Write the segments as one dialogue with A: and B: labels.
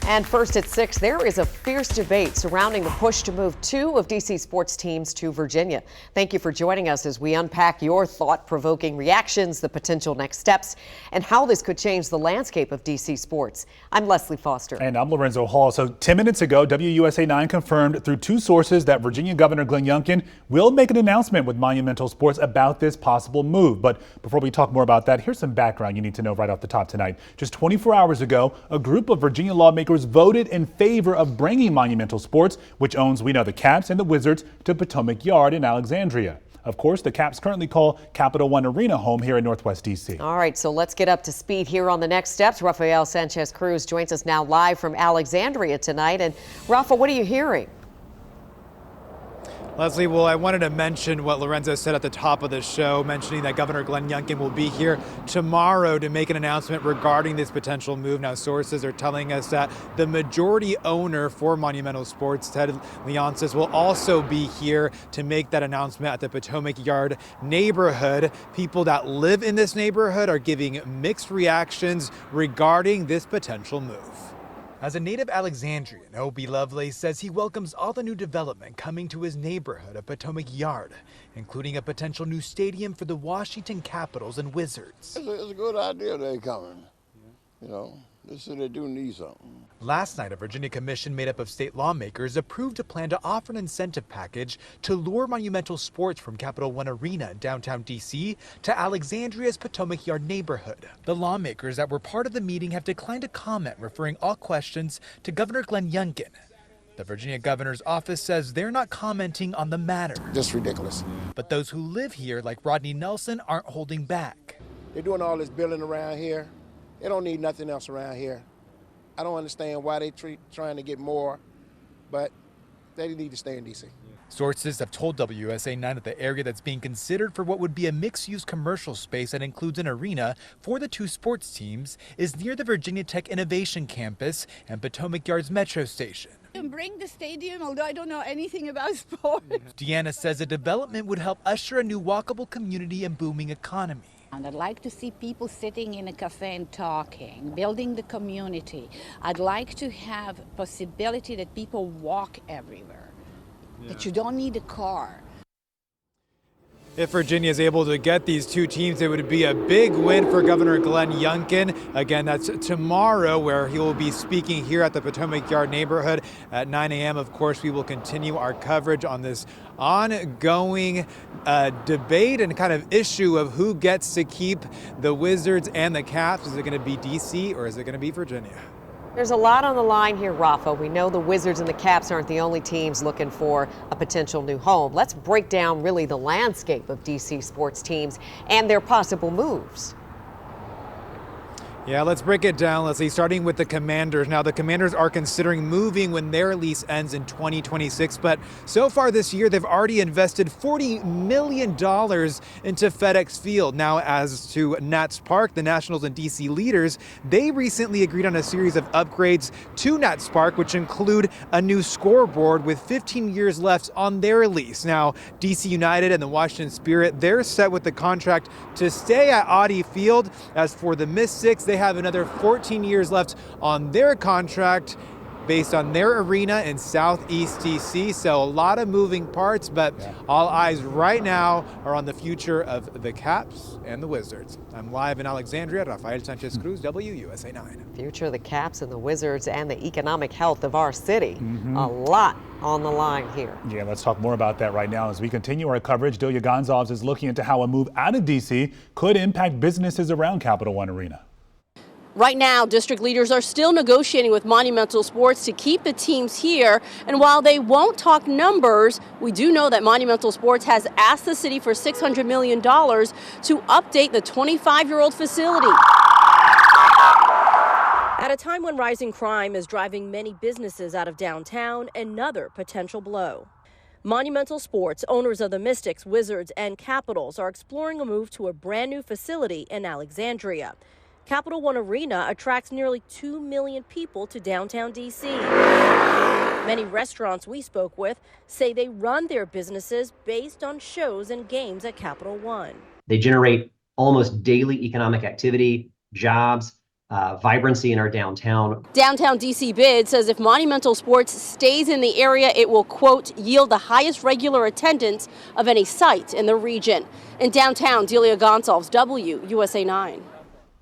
A: And first at 6, there is a fierce debate surrounding the push to move 2 of D.C. sports teams to Virginia. Thank you for joining us as we unpack your thought-provoking reactions, the potential next steps, and how this could change the landscape of D.C. sports. I'm Leslie Foster.
B: And I'm Lorenzo Hall. So 10 minutes ago, WUSA 9 confirmed through 2 sources that Virginia Governor Glenn Youngkin will make an announcement with Monumental Sports about this possible move. But before we talk more about that, here's some background you need to know right off the top tonight. Just 24 hours ago, a group of Virginia lawmakers voted in favor of bringing Monumental Sports, which owns, we know, the Caps and the Wizards, to Potomac Yard in Alexandria. Of course, the Caps currently call Capital One Arena home here in Northwest D.C.
A: All right, so let's get up to speed here on the next steps. Rafael Sanchez-Cruz joins us now live from Alexandria tonight. And Rafa, what are you hearing?
C: Leslie, well, I wanted to mention what Lorenzo said at the top of the show, mentioning that Governor Glenn Youngkin will be here tomorrow to make an announcement regarding this potential move. Now, sources are telling us that the majority owner for Monumental Sports, Ted Leonsis, will also be here to make that announcement at the Potomac Yard neighborhood. People that live in this neighborhood are giving mixed reactions regarding this potential move. As a native Alexandrian, Obie Lovelace says he welcomes all the new development coming to his neighborhood of Potomac Yard, including a potential new stadium for the Washington Capitals and Wizards.
D: It's a good idea they're coming. You know, they said they do need something.
C: Last night, a Virginia commission made up of state lawmakers approved a plan to offer an incentive package to lure Monumental Sports from Capital One Arena in downtown D.C. to Alexandria's Potomac Yard neighborhood. The lawmakers that were part of the meeting have declined to comment, referring all questions to Governor Glenn Youngkin. The Virginia governor's office says they're not commenting on the matter.
D: Just ridiculous.
C: But those who live here, like Rodney Nelson, aren't holding back.
D: They're doing all this building around here. They don't need nothing else around here. I don't understand why they trying to get more, but they need to stay in D.C.
C: Sources have told WUSA 9 that the area that's being considered for what would be a mixed-use commercial space that includes an arena for the 2 sports teams is near the Virginia Tech Innovation Campus and Potomac Yard's metro station.
E: Bring the stadium, although I don't know anything about sports.
C: Deanna says a development would help usher a new walkable community and booming economy.
E: And I'd like to see people sitting in a cafe and talking, building the community. I'd like to have possibility that people walk everywhere, that you don't need a car.
C: If Virginia is able to get these 2 teams, it would be a big win for Governor Glenn Youngkin. Again, that's tomorrow, where he will be speaking here at the Potomac Yard neighborhood at 9 a.m. Of course, we will continue our coverage on this ongoing debate and kind of issue of who gets to keep the Wizards and the Caps. Is it going to be D.C. or is it going to be Virginia?
A: There's a lot on the line here, Rafa. We know the Wizards and the Caps aren't the only teams looking for a potential new home. Let's break down really the landscape of D.C. sports teams and their possible moves.
C: Yeah, let's break it down, Leslie, starting with the Commanders. Now, the Commanders are considering moving when their lease ends in 2026, but so far this year, they've already invested $40 million into FedEx Field. Now, as to Nats Park, the Nationals and D.C. leaders, they recently agreed on a series of upgrades to Nats Park, which include a new scoreboard with 15 years left on their lease. Now, D.C. United and the Washington Spirit, they're set with the contract to stay at Audi Field. As for the Mystics, they have another 14 years left on their contract based on their arena in Southeast D.C. So a lot of moving parts, but all eyes right now are on the future of the Caps and the Wizards. I'm live in Alexandria. Rafael Sanchez-Cruz, WUSA 9.
A: Future of the Caps and the Wizards and the economic health of our city. A lot on the line here.
B: Yeah, let's talk more about that right now as we continue our coverage. Delia Gonzalez is looking into how a move out of D.C. could impact businesses around Capital One Arena.
F: Right now, district leaders are still negotiating with Monumental Sports to keep the teams here. And while they won't talk numbers, we do know that Monumental Sports has asked the city for $600 million to update the 25-year-old facility. At a time when rising crime is driving many businesses out of downtown, another potential blow. Monumental Sports, owners of the Mystics, Wizards, and Capitals, are exploring a move to a brand new facility in Alexandria. Capital One Arena attracts nearly 2 million people to downtown D.C. Many restaurants we spoke with say they run their businesses based on shows and games at Capital One.
G: They generate almost daily economic activity, jobs, vibrancy in our downtown.
F: Downtown DC bid says if Monumental Sports stays in the area, it will, quote, yield the highest regular attendance of any site in the region. In downtown, Delia Gonsalves, WUSA 9.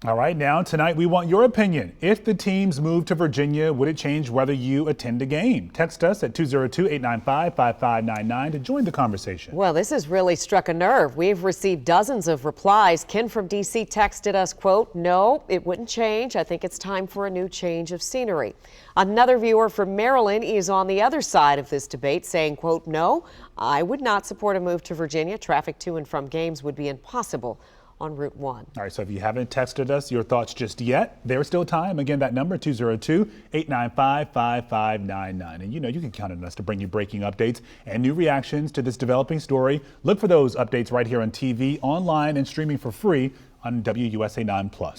B: All right, now tonight we want your opinion. If the teams move to Virginia, would it change whether you attend a game? Text us at 202-895-5599 to join the conversation.
A: Well, this has really struck a nerve. We've received dozens of replies. Ken from D.C. texted us, quote, no, it wouldn't change. I think it's time for a new change of scenery. Another viewer from Maryland is on the other side of this debate saying, quote, no, I would not support a move to Virginia. Traffic to and from games would be impossible on Route 1.
B: All right, so if you haven't texted us your thoughts just yet, there's still time. Again, that number 202-895-5599. And you know, you can count on us to bring you breaking updates and new reactions to this developing story. Look for those updates right here on TV, online, and streaming for free on WUSA 9+.